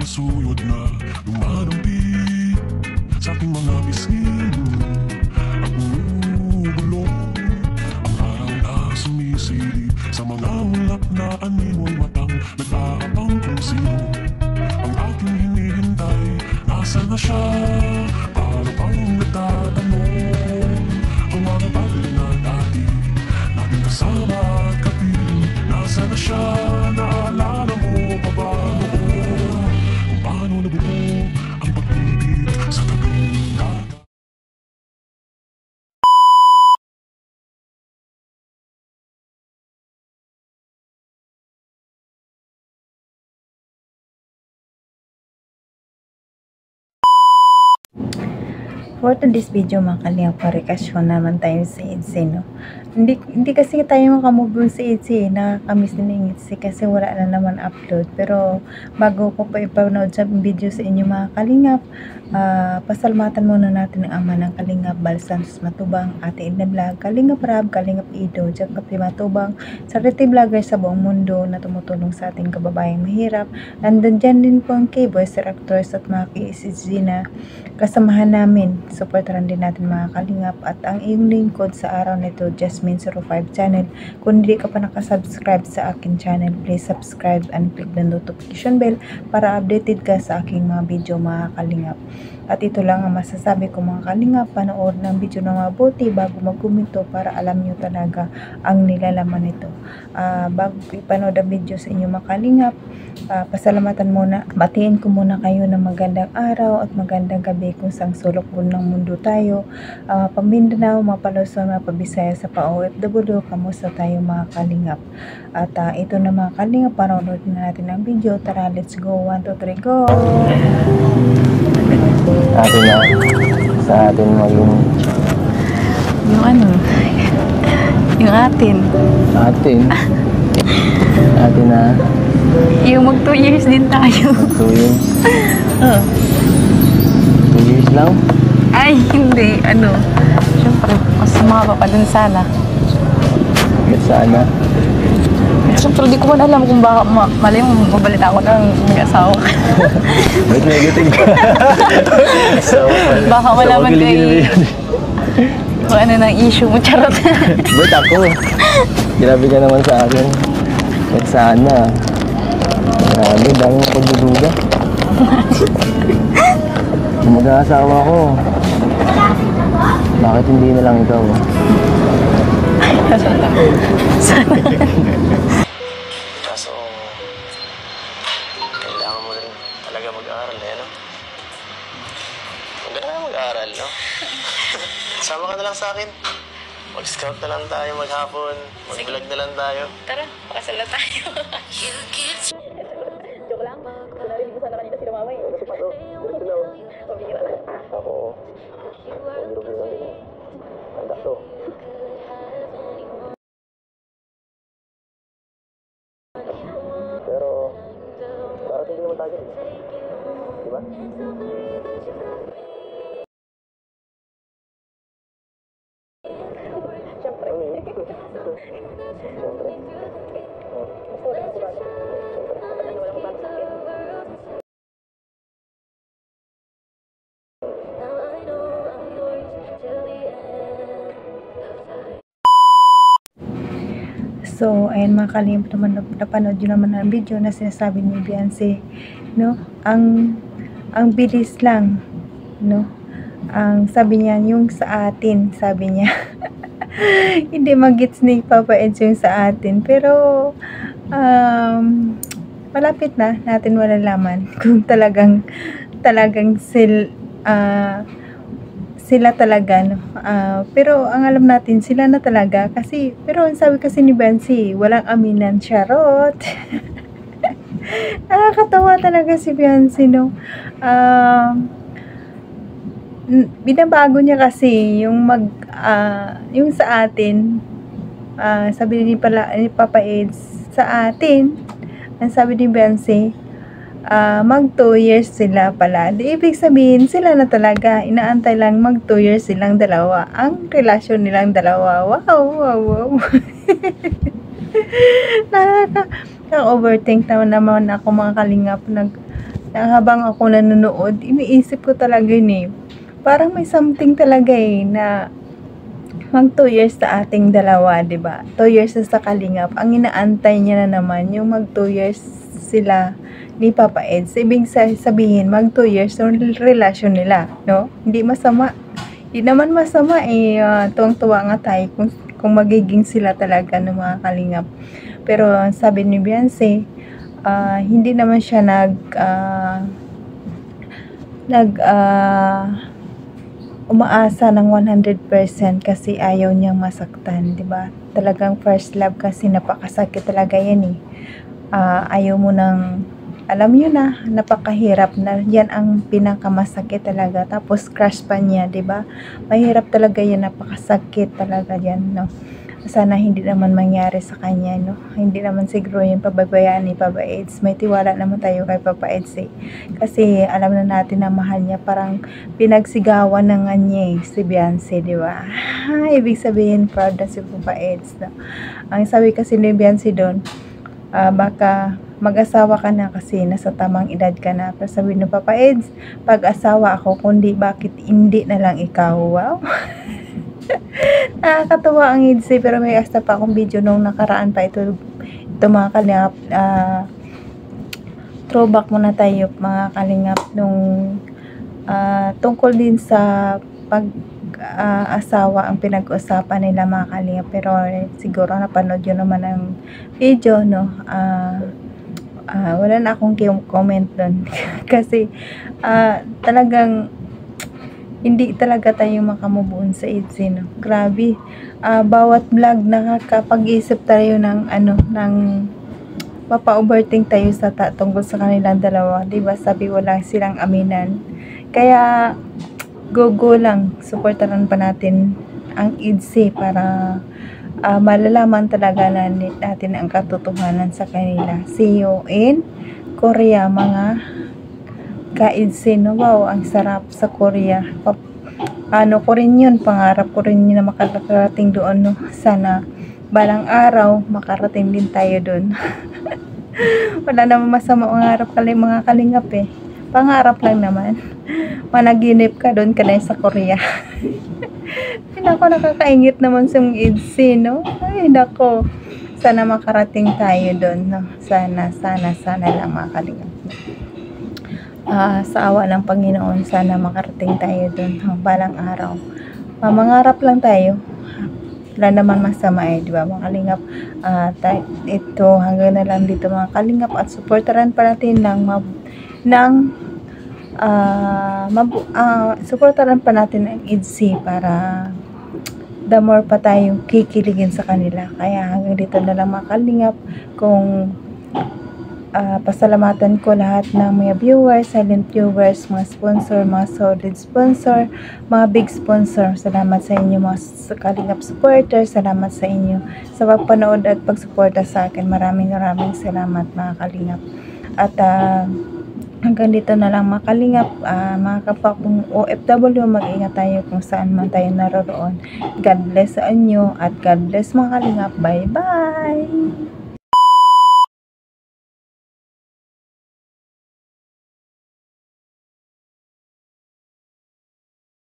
sumasuyod na lumalampit sa aking mga bising at bumubulong ang araw na sumisilip sa mga ulap na animoy matang nag-aabang kung sino ang aking hinihintay. Nasaan na siya? Para bang nagtatanong ang mga bagay na dati natin kasama at kapiling. Nasaan na siya? Naalala mo pa ba noon kung paano nabuo ang pag-ibig sa tabing dagat? For today's video mga kalingap, parikasyon naman tayo sa EDC, no? Hindi kasi tayo makamove sa EDC, nakakamiss din yung EDC kasi wala na naman upload. Pero bago ko pa ipanood sa video sa inyo mga kalingap, pasalamatan muna natin ang ama ng kalingap, Bal Santos Matubang, Ate Edna Vlog, Kalingap Rab, Kalingap Ido, Jack Kapi Matubang, charity vlogger sa buong mundo na tumutulong sa ating kababayang mahirap. Nandun dyan din po ang K-Boys, Actors at mga KSG na kasamahan namin. Supportaran din natin mga kalingap at ang iyong lingkod sa araw nito, Jasmine05 channel. Kung hindi ka pa nakasubscribe sa akin channel, please subscribe and click the notification bell para updated ka sa aking mga video mga kalingap. At ito lang ang masasabi ko mga kalingap, panood ng video na mabuti bago magkomento para alam nyo talaga ang nilalaman nito. Bago ipanood ang video sa inyo mga kalingap, pasalamatan muna, batiin ko muna kayo ng magandang araw at magandang gabi kung sang sulok ng mundo tayo, Pamindanao, Mapaluzon, Mapabisaya sa pa-OFW, kamusta tayo mga kalingap. At ito na mga kalingap, panood na natin ang video. Tara, let's go. 1, 2, 3, go! Atin na, sa atin maging Yung ano? Yung atin. Atin na Yung mag 2 years din tayo. 2 years. 2 years lang? Ay, hindi. Ano? Siyempre, mas sumama pa dun sana. Ba't sana? Siyempre, di ko man alam kung baka mali mo mabalita ako ng mag-asawa ka. Ba't negative ka? Baka malaman ko kung ano ng issue mo, charot. Ba't ako? Grabe ka naman sa akin. Ba't sana? Grabe, dami mo pagdududa. Mag-aasawa ko. Bakit hindi na lang ikaw? Sana. Kaso, kailangan mo rin talaga mag-aaral eh, no? Huwag ka na mag-aaral, no? Sama ka na lang sa akin. Mag-scout na lang tayo maghapon. Mag-vlog na lang tayo. Tara, pakasal na tayo. Joke lang. Narinig ko sana kanina sila mama eh. Kasi pa to, dito na. Pabigyan na. Ako, mag-irog lang din. Handa to. Pero, bakit hindi naman tayo? Diba? Siyempre. Siyempre. Gusto ko lang sa bata. Kapag wala ko bata sa akin. So, ayan mga kalingap naman, napanood yun naman ang video na sinasabi ni Beyonce, no? Ang bilis lang, no? Ang sabi niya, yung sa atin, sabi niya. Hindi mag-gets ni Papa Eds yung sa atin. Pero, malapit na natin malalaman kung talagang sila talaga, no? Pero ang alam natin, sila na talaga kasi, pero ang sabi kasi ni Beyonce, walang aminan, charot. Nakakatawa talaga si Beyonce, no? Binabago niya kasi yung yung sa atin, sabi ni Papa Eds, sa atin, ang sabi ni Beyonce, mag 2 years sila pala. Di ibig sabihin, sila na talaga. Inaantay lang mag 2 years silang dalawa. Ang relasyon nilang dalawa. Wow. Nakaka-overthink naman ako mga kalingap. na habang ako nanonood, iniisip ko talaga yun eh. Parang may something talaga eh, na mag 2 years sa ating dalawa, 'di ba? 2 years na sa Kalingap. Ang inaantay niya na naman yung mag 2 years sila ni Papa Eds. Ibig sabihin, mag 2 years yung relasyon nila, no? Hindi masama. Hindi naman masama eh. Tuwang-tuwa nga tayo kung magiging sila talaga ng mga Kalingap. Pero sabi ni Beyonce, hindi naman siya umaasa ng 100% kasi ayaw niyang masaktan, 'di ba? Talagang first love kasi napakasakit talaga 'yan eh. Ayaw mo nang alam niyo na, napakahirap na. Yan ang pinakamasakit talaga. Tapos crush pa niya, 'di ba? Mahirap talaga 'yan, napakasakit talaga 'yan, no. Sana hindi naman mangyari sa kanya, no? Hindi naman siguro yung pababayaan ni Papa Eds. May tiwala naman tayo kay Papa Eds eh. Kasi alam na natin na mahal niya. Parang pinagsigawan na nga niya eh, si Beyonce, di ba? Ibig sabihin, proud na si Papa Eds, no? Ang sabi kasi ni Beyonce doon, baka mag-asawa ka na kasi nasa tamang edad ka na. Pero sabi ni Papa Eds, pag-asawa ako, kundi bakit hindi na lang ikaw? Wow! Nakakatuwa ang EDC, pero may extra pa akong video nung nakaraan pa ito mga kalingap. Throwback muna tayo mga kalingap nung tungkol din sa asawa ang pinag-usapan nila mga kalingap, pero siguro napanood yun naman ang video, no. Wala na akong comment doon kasi talagang hindi talaga tayo makamubuon sa EDC, no? Grabe. Bawat vlog nakakapag-isip tayo ng mapa-overthink tayo sa tungkol sa kanilang dalawa. Diba? Sabi wala silang aminan. Kaya go lang. Supportaran pa natin ang EDC para malalaman talaga natin ang katotohanan sa kanila. See you in Korea mga ka-EDC, no? Wow, ang sarap sa Korea. Ano ko rin yun, pangarap ko rin yun na makarating doon, no? Sana balang araw makarating din tayo doon. Wala naman masama mangarap mga kalingap eh. Pangarap lang naman. Managinip ka doon ka na sa Korea. Nako, nakakaingit naman sa EDC, no? Ay, nako. Sana makarating tayo doon, no? Sana lang mga kalingap. Sa awa ng Panginoon, sana makarating tayo doon balang araw. Mangarap lang tayo. Wala naman masama eh, di ba mga kalingap? Ito, hanggang na lang dito mga kalingap, at supportaran pa natin supportaran pa natin ang EDC para the more pa tayong kikiligin sa kanila. Kaya hanggang dito na lang mga kalingap. Kung pasalamatan ko lahat ng mga viewers, silent viewers, mga sponsor, mga solid sponsor, mga big sponsor. Salamat sa inyo mga kalingap supporters. Salamat sa inyo sa pagpanood at pagsuporta sa akin. Maraming salamat mga kalingap. At hanggang dito na lang mga kalingap. Mga kapwa kong OFW, mag-ingat tayo kung saan man tayo naroon. God bless sa inyo at God bless mga kalingap. Bye bye!